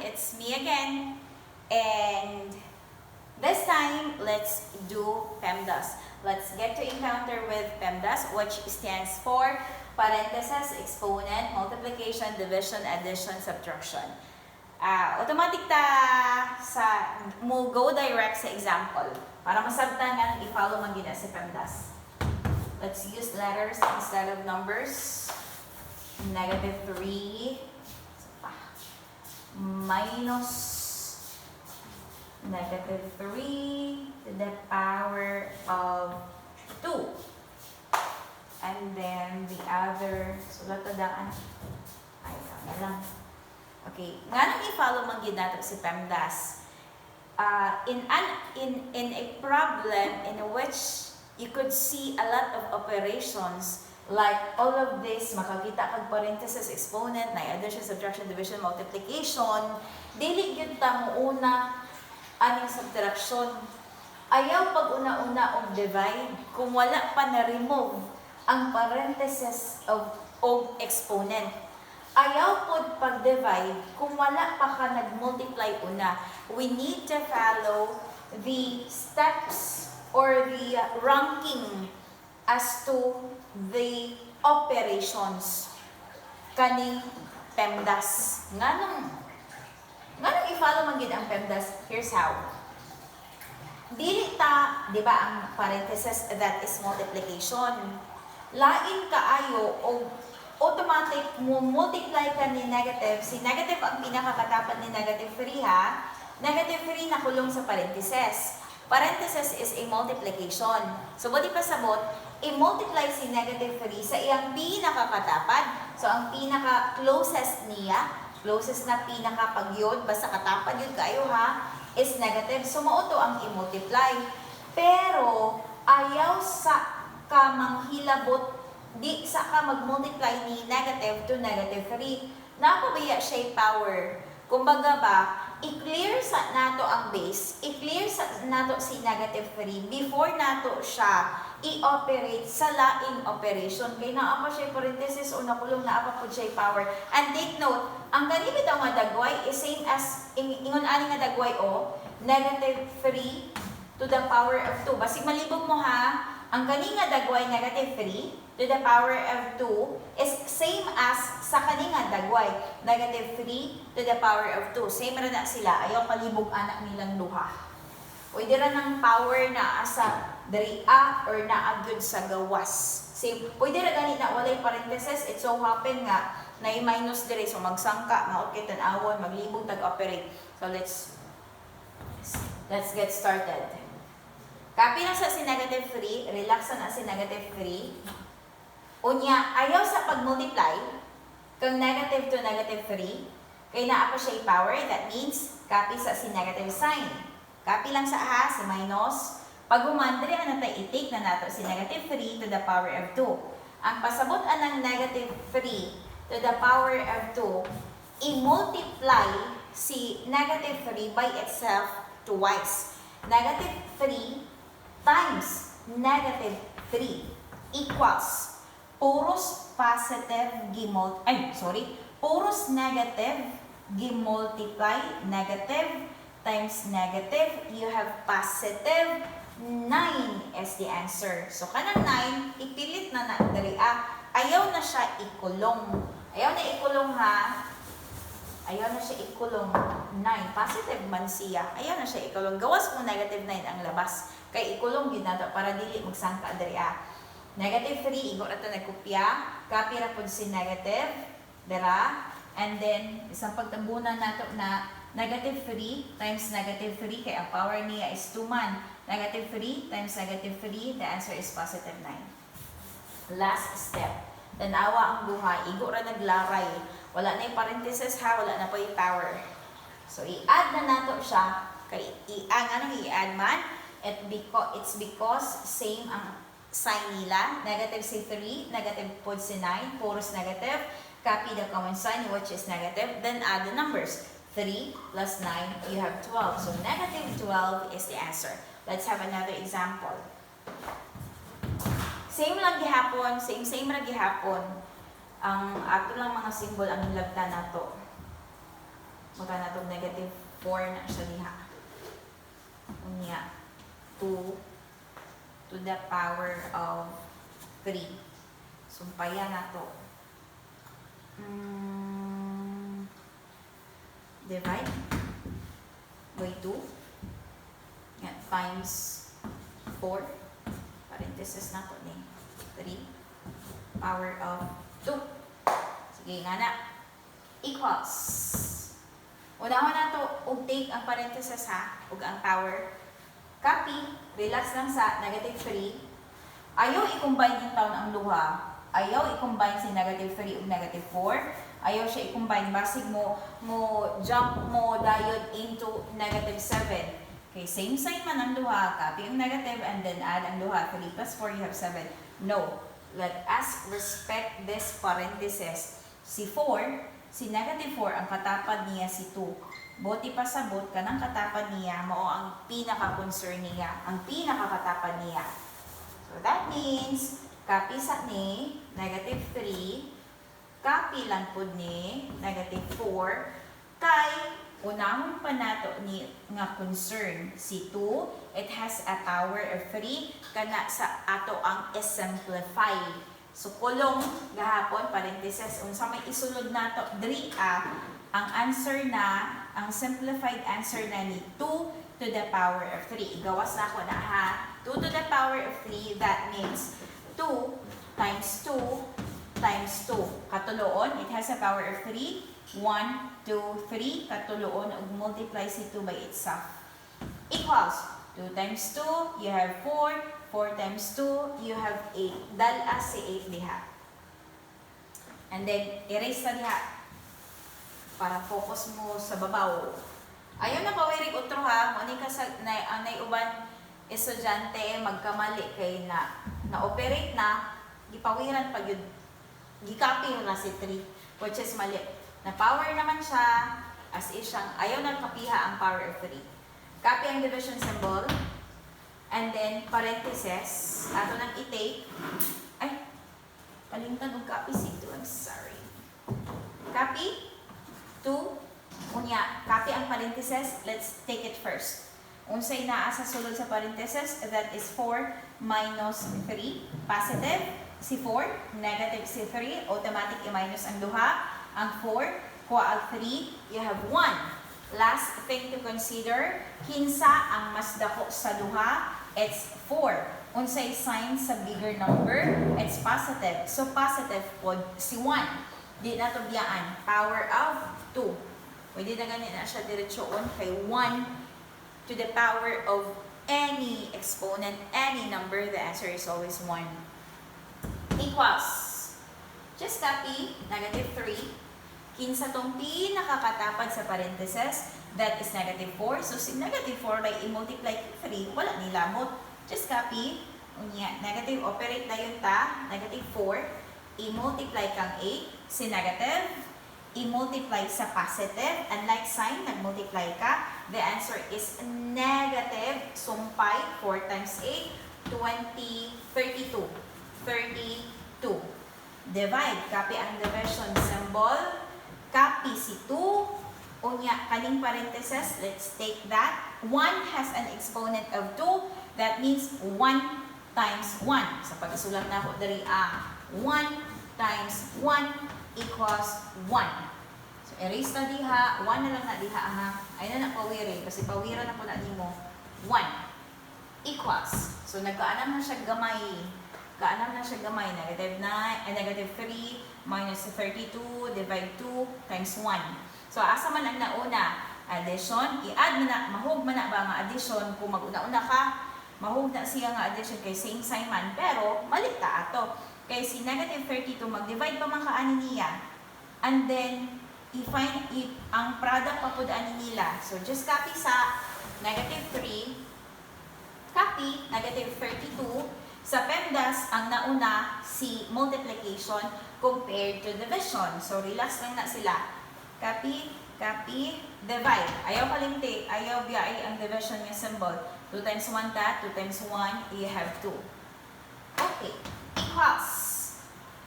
it's me again. And this time, let's do PEMDAS. Let's get to encounter with PEMDAS, which stands for parenthesis, exponent, multiplication, division, addition, subtraction. Automatic ta sa mo go direct sa example para masabtan nga i-follow man gina si PEMDAS. Let's use letters instead of numbers. -3 minus -3 to the power of 2. And then the other, sulat na daan. Ay, na lang. Okay, nga nang i-follow man gid nato si PEMDAS. In a problem in which you could see a lot of operations like all of this, makakita kag parenthesis, exponent, na addition, subtraction, division, multiplication, dili gyud ta mo una aning subtraction. Ayaw pag una-una og divide kung wala pa na-remove ang parenthesis of exponent. Ayaw pod pag-divide kung wala pa ka nag-multiply una. We need to follow the steps or the ranking as to the operations kaning PEMDAS. Nganong i-follow man gid ang PEMDAS? Here's how. Dili ta, di ba, ang parenthesis, that is multiplication. Lain kaayo o automatic mo multiply ka ni negative. Si negative ang pinakakatapat ni -3 ha. -3 na kulong sa parenthesis. Parenthesis is a multiplication. So, budi pasabot, i-multiply si -3 sa iyang pinakakatapat. So, ang pinaka-closest niya, closest na pinaka-pagyod, basta katapad yun kayo ha, is negative. So, mauto ang i-multiply. Pero, ayaw sa ka manghilabot, di sa ka mag-multiply ni negative to -3. Napabaya siya power. Kumbaga ba, i-clear sa nato ang base, i-clear sa nato si -3 before nato siya i-operate sa laing operation. Kaya naapa siya parenthesis o nakulong naapa po siya power. And take note, ang ganito nga dagway is same as ingon ani nga dagway o -3 to the power of 2. Basig malibog mo ha, ang kani nga dagway -3 to the power of 2 is same as sa kani nga dagway -3 to the power of 2. Same ra na sila, ayaw palibog anak nilang duha. Pwede ra ng power na asa dria or naagud sa gawas. Same, pwede ra gani na walay parenthesis. It so happen nga na i-minus dire, so magsangka, maot kay tan-awon, maglibog tag-operate. So let's get started. Copy na sa si -3, relax na si -3. Unya, ayaw sa pag-multiply, kung negative to -3, kaya naa pa siya power, that means, copy sa si negative sign. Copy lang sa ha, si minus. Pag humandre, ano tayo i-take na nato si -3 to the power of 2. Ang pasabot ng -3 to the power of 2, i-multiply si -3 by itself twice. -3 times -3 equals puros positive puros negative gimultiply, negative times negative, you have positive 9 is the answer. So kanang 9 ipilit na na dali ayaw na siya ikulong. Ayaw na ikulong ha. Ayaw na siya ikulong 9. Positive man siya. Ayaw na siya ikulong. Gawas mo -9 ang labas. Kay ikulong yun nato para dili magsangka dali -3, igo na ito nagkopya. Copy na po si negative. Dara. And then, isang pagtambunan nato na -3 times -3, kaya ang power niya is 2 man. -3 times -3, the answer is positive 9. Last step. Tanawa ang buhay. Igo ra naglaray. Wala na yung parenthesis ha, wala na po yung power. So, i-add na nato siya. Kay anong i-add man? It's because same ang sign nila. Negative si 3, negative po si 9, puros negative. Copy the common sign, which is negative. Then add the numbers. 3 plus 9, you have 12. So, -12 is the answer. Let's have another example. Same lang gihapon, same ra gihapon. Ang ato lang mga symbol ang nilagta nato. Maka na itong negative 4 na siya diha. Unya, 2 to the power of 3. Sumpayan na to. Divide by 2. Yan, times 4. Parenthesis na to ni 3. Power of 2. Sige nga na. Equals. Unahon na to, ug take ang parenthesis ha, ug ang power. Copy, relax lang sa negative 3. Ayaw i-combine yung taon ang duha. Ayaw i-combine si negative 3 ug negative 4. Ayaw siya i-combine. Basig mo jump mo diode into negative 7. Okay, same sign man ang duha. Copy ang negative and then add ang duha. 3 plus 4, you have 7. No. Let us respect this parenthesis. Si 4, si negative 4, ang katapad niya si 2. Buti pa sabot ka ng katapad niya, mao ang pinaka-concern niya, ang pinaka-katapad niya. So that means, copy sa ni negative 3, copy lang po ni negative 4, kay unahon pa nato ni nga concern si 2, it has a power of 3, kana sa ato ang simplify. So, kulong gahapon, parenthesis, unsa may isunod nato, diri ang answer na, ang simplified answer na ni 2 to the power of 3. Igawas na ako na ha. 2 to the power of 3, that means 2 times 2 times 2. Katuloon, it has a power of 3. 1, 2, 3. Katuloon, ug multiply si 2 by itself. Equals, 2 times 2, you have 4. 4 times 2, you have 8. Dala si 8 diha. And then, erase na diha. Para focus mo sa babaw. Ayaw na pawirig utro ha. Muni ka sa, ang naiuban estudyante, magkamali kay na-operate na, gipawiran pag yun. Gikopy na si 3, which is mali. Na-power naman siya, as is siyang, ayaw na kapiha ang power of 3. Copy ang division symbol. And then, parenthesis, ato nang i-take, ay, kalimtan og copy si 2, I'm sorry. Copy, 2, unya, copy ang parenthesis, let's take it first. Unsay naa sa sulod sa parenthesis, that is 4 minus 3, positive, si 4, negative si 3, automatic i-minus ang duha, ang 4, kuha ang 3, you have 1. Last thing to consider, kinsa ang mas dako sa duha, it's 4. Unsay sign sa bigger number, it's positive. So positive po si 1. Di na to biyaan. Power of 2. Pwede na ganyan na siya diretsyoon kay 1 to the power of any exponent, any number, the answer is always 1. Equals. Just copy, negative 3. Kinsa tong pinakakatapad sa parenthesis, that is negative 4. So, si negative 4, like, i-multiply kay 3, wala nilamot. Just copy. Unya, negative, operate na yun ta. Negative 4, i-multiply kang 8. Si negative, i-multiply sa positive. Unlike sign, nag-multiply ka. The answer is negative. Sumpay, 4 times 8, 20, 32. 32. Divide. Copy ang division symbol. Copy si 2. Unya, kaning parenthesis, let's take that. 1 has an exponent of 2. That means 1 times 1. Sa pag-isulat na ako dari 1 times 1 equals 1. So, erase na diha. 1 na lang na diha. Ay na pawirin. Kasi pawiran na po na mo. 1 equals. So, nagkaanam na siya gamay. Kaanam na siya gamay. Negative 9, negative 3 minus 32, divide 2 times 1. So, asa man ang nauna? Addition. I-add mo na. Mahog man na ba ang addition? Kung mag-una-una ka, mahog na siya nga addition kay same sign man. Pero, mali ta ato. Kay si negative 32, mag-divide pa man kaani niya. And then, i-find ang product pa po daan nila. So, just copy sa negative 3. Copy, negative 32. Sa PEMDAS, ang nauna si multiplication compared to division. So, relax lang na sila. Copy, copy, divide. Ayaw kalimti, ayaw biyay ang division niya symbol. 2 times 1 ta, 2 times 1, you have 2. Okay, equals.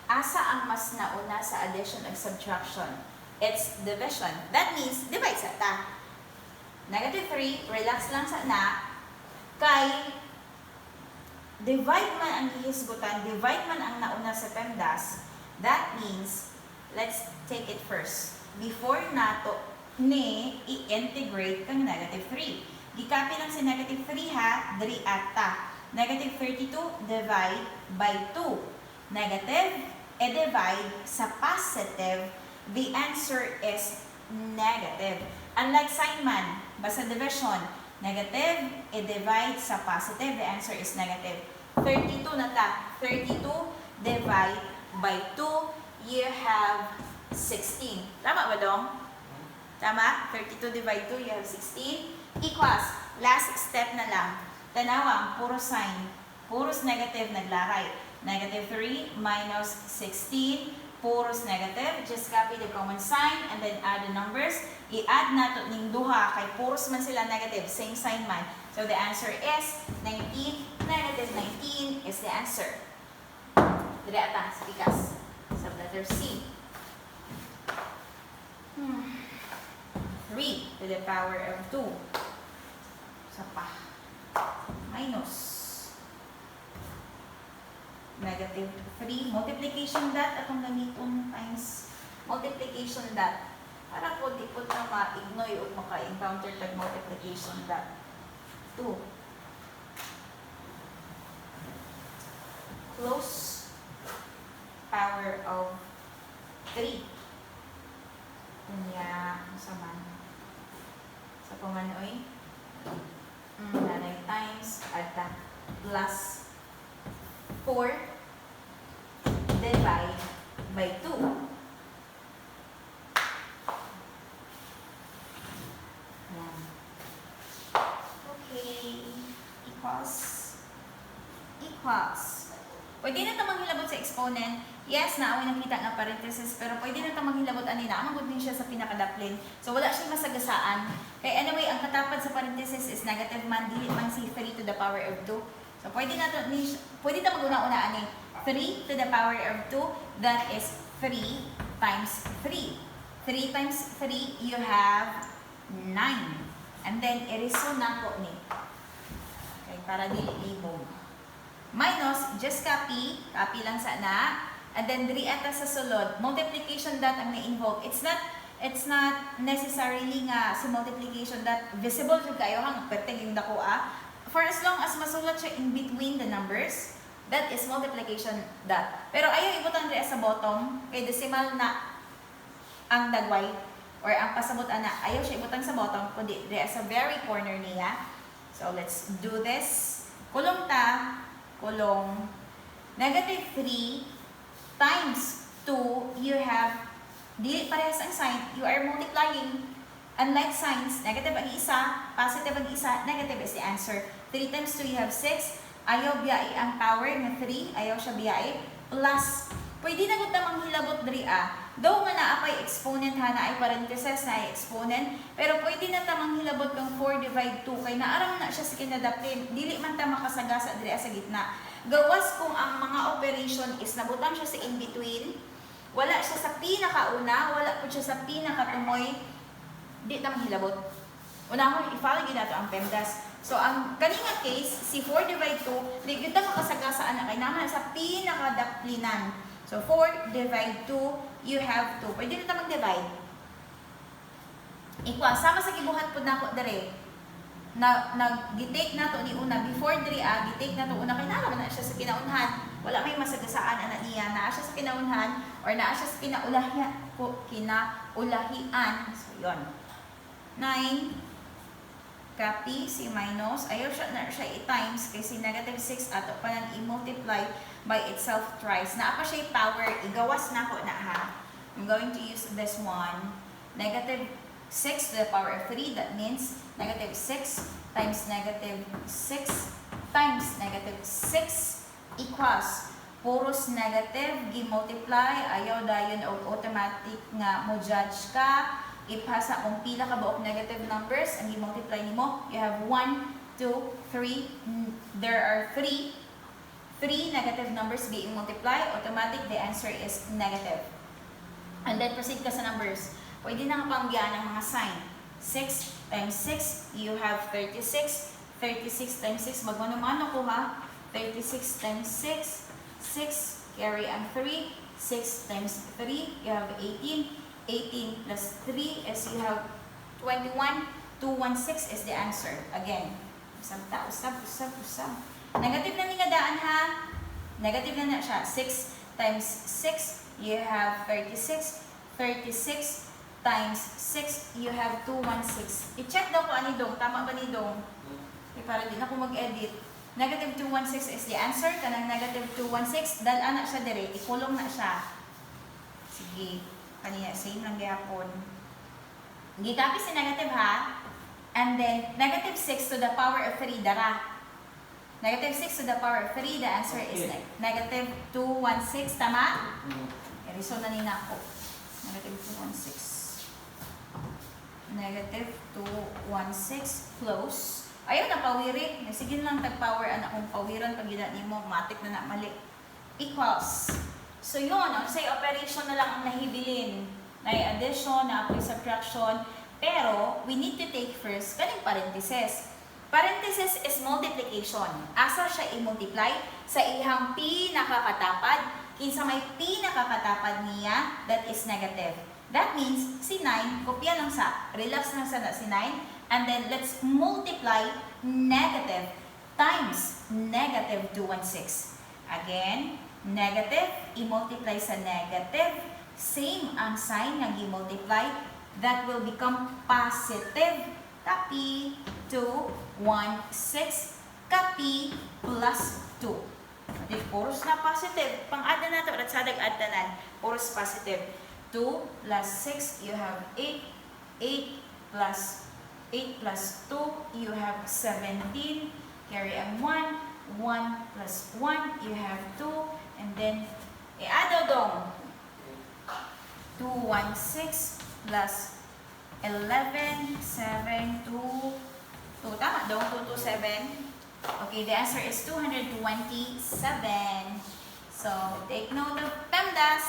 Asa ang mas nauna sa addition and subtraction? It's division. That means, divide sa ta. Negative 3, relax lang sa na. Kay, divide man ang gihisgutan, divide man ang nauna sa PEMDAS. That means, let's take it first. Before nato ni i-integrate kang negative 3. Gikapi lang si negative 3 ha, diri ata. Negative 32, divide by 2. Negative, i-divide sa positive, the answer is negative. Unlike sign man, basta division, negative, i-divide sa positive, the answer is negative. 32 na ta. 32 divide by 2, you have 16. Tama ba dong? Tama? 32 divide 2, you have 16. Equals, last step na lang. Tanawang, puro sign. Puros negative, naglaray. Negative 3 minus 16. Puros negative, just copy the common sign and then add the numbers. I-add nato ning duha kay puros man sila negative, same sign man. So the answer is 19. Negative 19 is the answer. Dire ata, pikas. Sa letter C. 3 to the power of 2. Sa pa. Minus. Negative 3, multiplication dot, atong gamiton times multiplication dot. Para po di po na ma-ignore o maka-encounter tag multiplication dot. 2. Close power of 3. Kanya, sa man. Sa pamanoy. Nanay times, at plus 4 divide by 2. Yan. Okay. Equals. Pwede na ito manghilabot sa exponent. Yes, naaway nakita nga parenthesis, pero pwede na ito manghilabot ani na. Amagod din siya sa pinakadaplin. So, wala siyang masagasaan. Kaya anyway, ang katapad sa parenthesis is negative man, dili man si 3 to the power of 2. So, pwede na mag-una-una ani. 3 to the power of 2, that is 3 times 3. 3 times 3, you have 9. And then, eriso na ko ni. Okay, para dili libog. Minus, just copy lang sa na. And then, diri ata sa sulod, multiplication dot ang na-involve. It's not necessarily nga si multiplication dot visible jud kayo hang perting yung dako For as long as masulat siya in between the numbers, that is multiplication dot. Pero ayaw ibutang diri sa bottom, kay decimal na ang dagway or ang pasabot ana. Ayaw siya ibutang sa bottom, kundi diri sa very corner niya. So let's do this. Kulong ta, kulong negative 3 times 2, you have, di parehas ang sign, you are multiplying. Unlike signs, negative ang isa, positive ang isa, negative is the answer. 3 times 2, you have 6. Ayaw biyai ang power ng 3, ayaw siya biyai. Plus, pwede na gud namang hilabot diri Though nga naapay exponent ha, na ay parenthesis na ay exponent, pero pwede na tamang hilabot kang 4 divide 2, kay naaram na siya sa kinadaplin, dili man ta makasagasa diri sa gitna. Gawas kung ang mga operation is nabutang siya sa in-between, wala siya sa pinakauna, wala po siya sa pinakatumoy, di tamang hilabot. Unahon, i-follow gina nato ang PEMDAS. So, ang kaninga case, si 4 divide 2, di kita makasagasaan na kay naman sa pinakadaplinan. So, 4 divide 2, you have 2. Pwede na ito mag-divide. Equal. Sama sa gibuhat po na ako dere. Nag-gitake na to ni una. Before dere, gitake na to una. Kaya naman na siya sa kinaunhan. Wala may masagasaan anak niya. Naa siya sa kinaunhan or naa siya sa kinaulahian. So, yun. 9. Copy si minus. Ayaw siya na siya i-times kasi negative 6 ato pa nang i-multiply by itself thrice. Naa pa siya power. Igawas na ko na ha. I'm going to use this one. Negative 6 to the power of 3. That means negative 6 times negative 6 times negative 6 equals puros negative, gi-multiply, ayaw dayon og automatic nga mo judge ka. Ipasa kung pila ka ba og negative numbers, ang i-multiply nimo, you have 1, 2, 3. There are 3 negative numbers being multiplied. Automatic, the answer is negative. And then proceed ka sa numbers. Pwede na nga panggian ng mga sign. 6 times 6, you have 36. 36 times 6, magmano-mano ko ha. 36 times 6, 6, carry ang 3. 6 times 3, you have 18. 18 plus 3 is you have 21. 216 is the answer. Again, usab. Negative na ni nga daan ha. Negative na siya. 6 times 6, you have 36. 36 times 6, you have 216. I-check daw ko ani dong. Tama ba ni dong? Para di na ako mag-edit. Negative 216 is the answer. Kanang negative 216, dalaan na siya dire. Ikulong na siya. Sige. Kanina, same lang gayapon. Gikapis si negative ha. And then, negative 6 to the power of 3, dara. Negative 6 to the power of 3, the answer is negative 216. Tama? I-resolve na nina ako. Negative 216. Negative 216. Close. Ayaw na pawiri. Sige lang tag-power anak kong pawiran pag ginani mo. Matik na mali. Equals. So yun, say operation na lang ang nahibilin. Na addition, na subtraction. Pero, we need to take first kaning parenthesis. Parenthesis is multiplication. Asa siya i-multiply? Sa ihang pinakakatapad. Kinsa may pinakakatapad niya, that is negative. That means, si 9, kopya lang sa, relax lang sa si 9. And then, let's multiply negative times negative 216. Again, negative, i-multiply sa negative. Same ang sign ng i-multiply. That will become positive. Copy 216. Copy plus 2. At puros na positive. Pang-add na ito. At sa dag-add-tanan. Puros positive. 2 plus 6, you have 8. 8 plus 2, you have 17. Carry ang 1. 1 plus 1, you have 2. And then, i-add dong. 216 plus 11, 7, 2. Tama dong, 227. Okay, the answer is 227. So, take note of PEMDAS.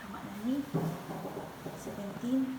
Tama na ni. 17.